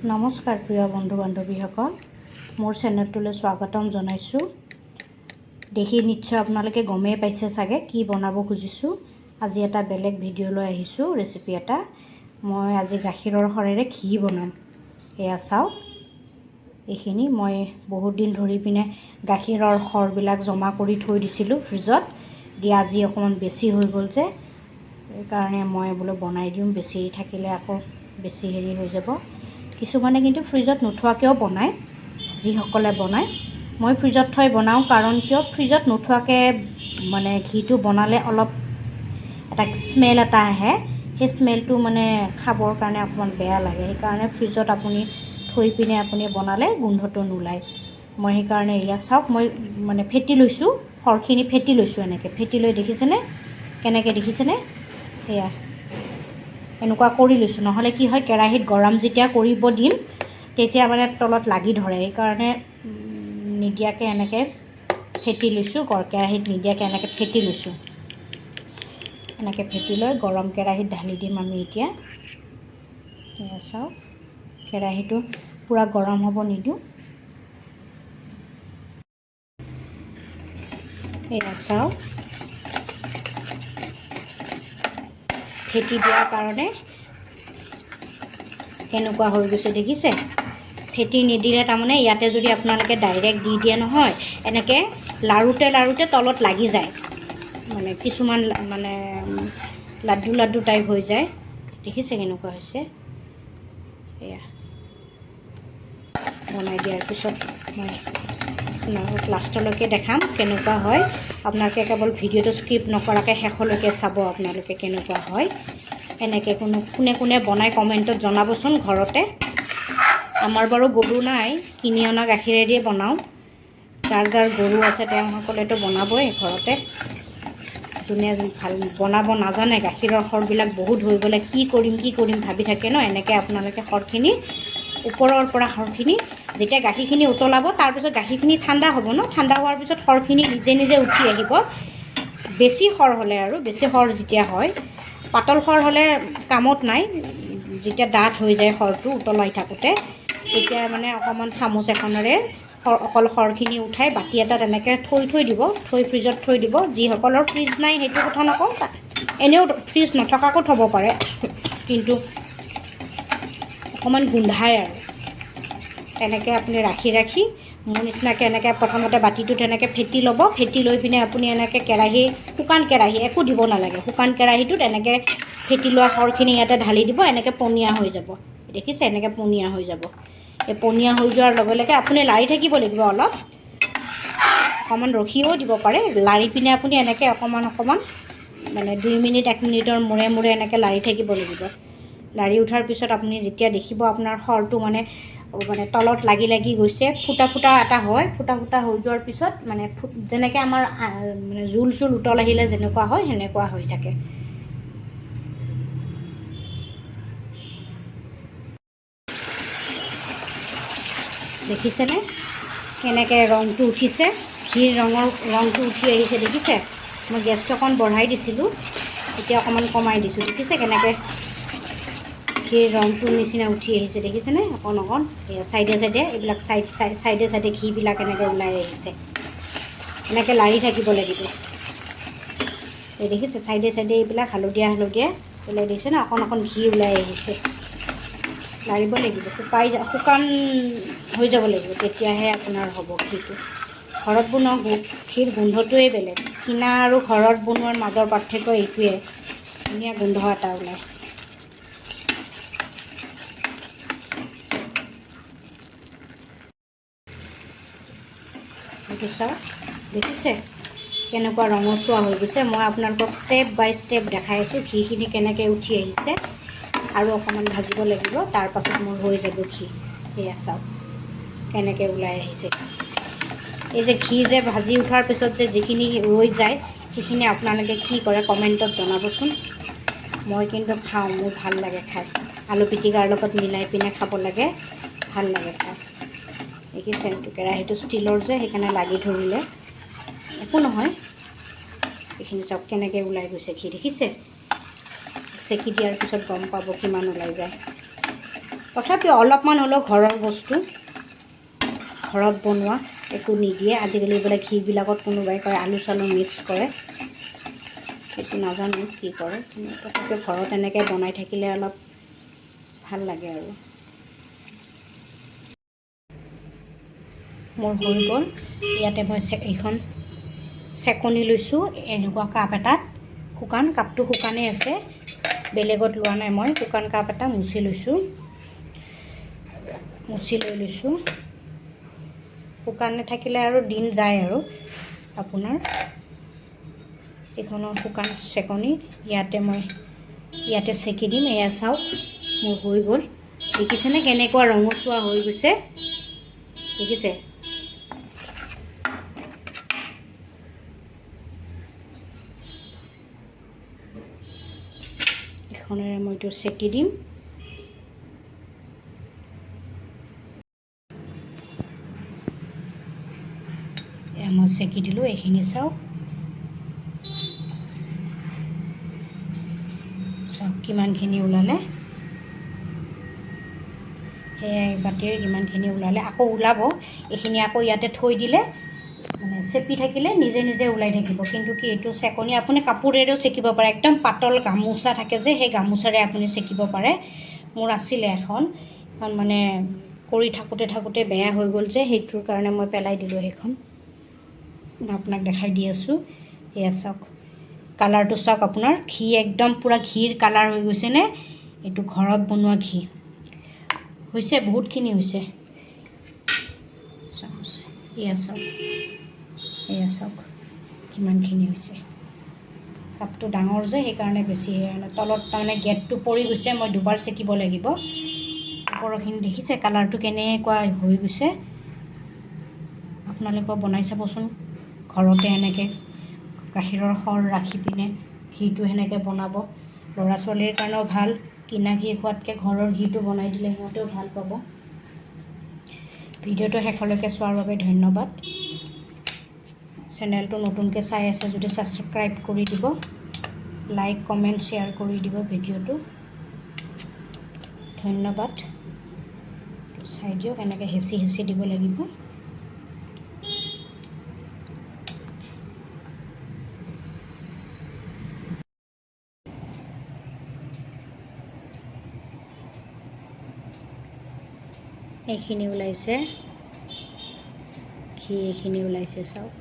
নমস্কাৰ প্ৰিয় বন্ধু বান্ধৱীসকল, মোৰ চেনেলটোলৈ স্বাগতম জনাইছোঁ। দেখি নিশ্চয় আপোনালোকে গমেই পাইছে চাগে কি বনাব খুজিছোঁ। আজি এটা বেলেগ ভিডিঅ' লৈ আহিছোঁ, ৰেচিপি এটা। মই আজি গাখীৰৰ সৰেৰে ঘি বনাম। এয়া চাওক, এইখিনি মই বহুত দিন ধৰি পিনে গাখীৰৰ সৰবিলাক জমা কৰি থৈ দিছিলোঁ ফ্ৰিজত। আজি অকণমান বেছি হৈ গ'ল যে, সেইকাৰণে মই বোলো বনাই দিওঁ। বেছি থাকিলে আকৌ বেছি হেৰি হৈ যাব। কিছুমানে কিন্তু ফ্ৰিজত নোথোৱাকৈও বনায়। যিসকলে বনায়, মই ফ্ৰিজত থৈ বনাওঁ। কাৰণ কিয়, ফ্ৰিজত নোথোৱাকৈ মানে ঘিটো বনালে অলপ এটা স্মেল এটা আহে। সেই স্মেলটো মানে খাবৰ কাৰণে অকণমান বেয়া লাগে। সেইকাৰণে ফ্ৰিজত আপুনি থৈ পিনে আপুনি বনালে গোন্ধটো নোলায়। মই সেইকাৰণে এয়া চাওক, মই মানে ফেটি লৈছোঁ, সৰখিনি ফেটি লৈছোঁ। এনেকৈ ফেটি লৈ দেখিছেনে, কেনেকৈ দেখিছেনে? সেয়া এনেকুৱা কৰি লৈছোঁ। নহ'লে কি হয়, কেৰাহীত গৰম যেতিয়া কৰিব দিম তেতিয়া মানে তলত লাগি ধৰে। সেইকাৰণে নিদিয়াকৈ এনেকৈ ফেটি লৈছোঁ। কেৰাহীত নিদিয়াকৈ এনেকৈ ফেটি লৈছোঁ। এনেকৈ ফেটি লৈ গৰম কেৰাহীত ঢালি দিম আমি এতিয়া। এয়া চাওক, কেৰাহীটো পূৰা গৰম হ'ব নিদিওঁ। এয়া চাওক, ফেটি দিয়াৰ কাৰণে এনেকুৱা হৈ গৈছে, দেখিছে? ফেটি নিদিলে তাৰমানে ইয়াতে যদি আপোনালোকে ডাইৰেক্ট দি দিয়ে নহয়, এনেকৈ লাৰুতে তলত লাগি যায়। মানে কিছুমান মানে লাড্ডু টাইপ হৈ যায়। দেখিছে কেনেকুৱা হৈছে? এয়া বনাই দিয়াৰ পিছত মই আপোনালোকক লাষ্টলৈকে দেখাম কেনেকুৱা হয়। আপোনালোকে কেৱল ভিডিঅ'টো স্কিপ নকৰাকৈ শেষলৈকে চাব, আপোনালোকে কেনেকুৱা হয়। এনেকৈ কোনে বনাই কমেণ্টত জনাবচোন ঘৰতে। আমাৰ বাৰু গৰু নাই, কিনি অনা গাখীৰেদিয়ে বনাওঁ। যাৰ গৰু আছে তেওঁসকলেতো বনাবই ঘৰতে। যোনে ভাল বনাব নাজানে, গাখীৰৰ সৰবিলাক বহুত হৈ গ'লে কি কৰিম ভাবি থাকে ন। এনেকৈ আপোনালোকে সৰখিনি ওপৰৰ পৰা সৰখিনি যেতিয়া গাখীৰখিনি উতলাব, তাৰপিছত গাখীৰখিনি ঠাণ্ডা হ'ব ন। ঠাণ্ডা হোৱাৰ পিছত সৰখিনি নিজে উঠি আহিব। বেছি সৰ হ'লে আৰু বেছি সৰ যেতিয়া হয়, পাতল সৰ হ'লে কামত নাই। যেতিয়া ডাঠ হৈ যায় সৰটো উতলাই থাকোঁতে, তেতিয়া মানে অকণমান চামুচ এখনেৰে অকল সৰখিনি উঠাই বাতি এটাত এনেকৈ থৈ দিব। ফ্ৰিজত থৈ দিব। যিসকলৰ ফ্ৰিজ নাই সেইটো কথা নকওঁ, এনেও ফ্ৰিজ নথকাকো থ'ব পাৰে। কিন্তু অকণমান গোন্ধায় আৰু। তেনেকৈ আপুনি ৰাখি মোৰ নিচিনাকৈ এনেকৈ প্ৰথমতে বাতিটোত এনেকৈ ফেটি ল'ব। ফেটি লৈ পিনে আপুনি এনেকৈ শুকান কেৰাহী, একো দিব নালাগে, শুকান কেৰাহীটোত এনেকৈ ফেটি লোৱা সৰখিনি ইয়াতে ঢালি দিব। এনেকৈ পনীয়া হৈ যাব, দেখিছে? এনেকৈ পনীয়া হৈ যাব। এই পনীয়া হৈ যোৱাৰ লগে লগে আপুনি লাৰি থাকিব লাগিব। অলপ অকণমান ৰখিও দিব পাৰে। লাৰি পিনে আপুনি এনেকৈ অকণমান মানে 2 মিনিট 1 মিনিটৰ মূৰে এনেকৈ লাৰি থাকিব লাগিব। লাৰি উঠাৰ পিছত আপুনি যেতিয়া দেখিব আপোনাৰ সৰটো মানে তলত লাগি গৈছে, ফুটা এটা হয়। ফুটা হৈ যোৱাৰ পিছত মানে যেনেকৈ আমাৰ মানে জোল উতল আহিলে যেনেকুৱা হয়, সেনেকুৱা হৈ থাকে। দেখিছেনে কেনেকৈ ৰংটো উঠিছে? ঘিৰ ৰংটো উঠি আহিছে, দেখিছে? মই গেছটো অকণ বঢ়াই দিছিলোঁ, এতিয়া অকণমান কমাই দিছোঁ। দেখিছে কেনেকৈ ঘিৰ ৰংটোৰ নিচিনা উঠি আহিছে? দেখিছেনে? অকণ চাইডে এইবিলাক চাইডে ঘিবিলাক এনেকৈ ওলাই আহিছে। এনেকৈ লাৰি থাকিব লাগিব। এই দেখিছে চাইডে এইবিলাক হালধীয়া ওলাই দিছে ন, অকণ ঘি ওলাই আহিছে। লাৰিব লাগিব, শুকান হৈ যাব লাগিব, তেতিয়াহে আপোনাৰ হ'ব ঘিটো। ঘৰত বনোৱা ঘিৰ গোন্ধটোৱেই বেলেগ। কিনা আৰু ঘৰত বনোৱাৰ মাজৰ পাৰ্থক্য এইটোৱে, ধুনীয়া গোন্ধ এটা ওলায়। দেখিছে কেনেকুৱা ৰঙচুৱা হৈ গৈছে? মই আপোনালোকক ষ্টেপ বাই ষ্টেপ দেখাই আছোঁ ঘিখিনি কেনেকৈ উঠি আহিছে। আৰু অকণমান ভাজিব লাগিব, তাৰপাছত মোৰ হৈ যাব ঘি। সেয়া চাওক কেনেকৈ ওলাই আহিছে। এই যে ঘি যে ভাজি উঠাৰ পিছত যে যিখিনি ৰৈ যায়, সেইখিনি আপোনালোকে কি কৰে কমেণ্টত জনাবচোন। মই কিন্তু খাওঁ, মোৰ ভাল লাগে খাই। আলু পিটিকাৰ লগত মিলাই পিনে খাব লাগে, ভাল লাগে খাই। দেখিছে কেৰাহীটো ষ্টীলৰ যে, সেইকাৰণে লাগি ধৰিলে। একো নহয়, এইখিনি চাওক কেনেকৈ ওলাই গৈছে ঘি। দেখিছে? চেকি দিয়াৰ পিছত গম পাব কিমান ওলাই যায়। তথাপিও অলপমান হ'লেও ঘৰৰ বস্তু ঘৰত বনোৱা একো নিদিয়ে আজিকালি এইবিলাক ঘিবিলাকত কোনোবাই কয় আলু চালু মিক্স কৰে সেইটো নাজানো কি কৰে কিন্তু তথাপিও ঘৰত এনেকৈ বনাই থাকিলে অলপ ভাল লাগে আৰু মোৰ হৈ গ'ল ইয়াতে মই এইখন চেকনি লৈছোঁ এনেকুৱা কাপ এটাত শুকান কাপটো শুকানেই আছে বেলেগত লোৱা নাই মই শুকান কাপ এটা মুচি লৈছোঁ মুচি লৈ লৈছোঁ শুকানে থাকিলে আৰু দিন যায় আৰু আপোনাৰ এইখনৰ শুকান চেকনি ইয়াতে চেকি দিম এয়া চাওক মোৰ হৈ গ'ল দেখিছেনে কেনেকুৱা ৰঙচুৱা হৈ গৈছে দেখিছে এখনেৰে মই এইটো চেকি দিম মই চেকি দিলোঁ এইখিনি চাওক কিমানখিনি ওলালে সেয়াই বাতিৰ কিমানখিনি ওলালে আকৌ ওলাব এইখিনি আকৌ ইয়াতে থৈ দিলে মানে চেপি থাকিলে নিজে নিজে ওলাই থাকিব কিন্তু কি এইটো চেকনি আপুনি কাপোৰেৰেও চেকিব পাৰে একদম পাতল গামোচা থাকে যে সেই গামোচাৰে আপুনি চেকিব পাৰে মোৰ আছিলে এখন মানে কৰি থাকোঁতে বেয়া হৈ গ'ল যে সেইটোৰ কাৰণে মই পেলাই দিলোঁ সেইখন আপোনাক দেখাই দি আছোঁ এয়া চাওক কালাৰটো চাওক আপোনাৰ ঘি একদম পূৰা ঘিৰ কালাৰ হৈ গৈছেনে এইটো ঘৰত বনোৱা ঘি হৈছে বহুতখিনি হৈছে এয়া চাওক কিমানখিনি হৈছে কাপটো ডাঙৰ যে সেইকাৰণে বেছি তলত তাৰমানে গেটটো পৰি গৈছে মই দুবাৰ চেকিব লাগিব ওপৰৰখিনি দেখিছে কালাৰটো কেনেকুৱা হৈ গৈছে আপোনালোকেও বনাই চাবচোন ঘৰতে এনেকৈ গাখীৰৰ সৰ ৰাখি পিনে ঘিটো সেনেকৈ বনাব ল'ৰা ছোৱালীৰ কাৰণেও ভাল কিনা ঘি খোৱাতকৈ ঘৰৰ ঘিটো বনাই দিলে সিহঁতেও ভাল পাব ভিডিঅ'টো শেষলৈকে চোৱাৰ বাবে ধন্যবাদ চেনেলটো নতুনকৈ চাই আছে যদি ছাবস্ক্ৰাইব কৰি দিব লাইক কমেণ্ট শ্বেয়াৰ কৰি দিব ভিডিঅ'টো ধন্যবাদ চাই দিয়ক এনেকৈ হেঁচি হেঁচি দিব লাগিব এইখিনি ওলাইছে ঘি এইখিনি ওলাইছে চাওক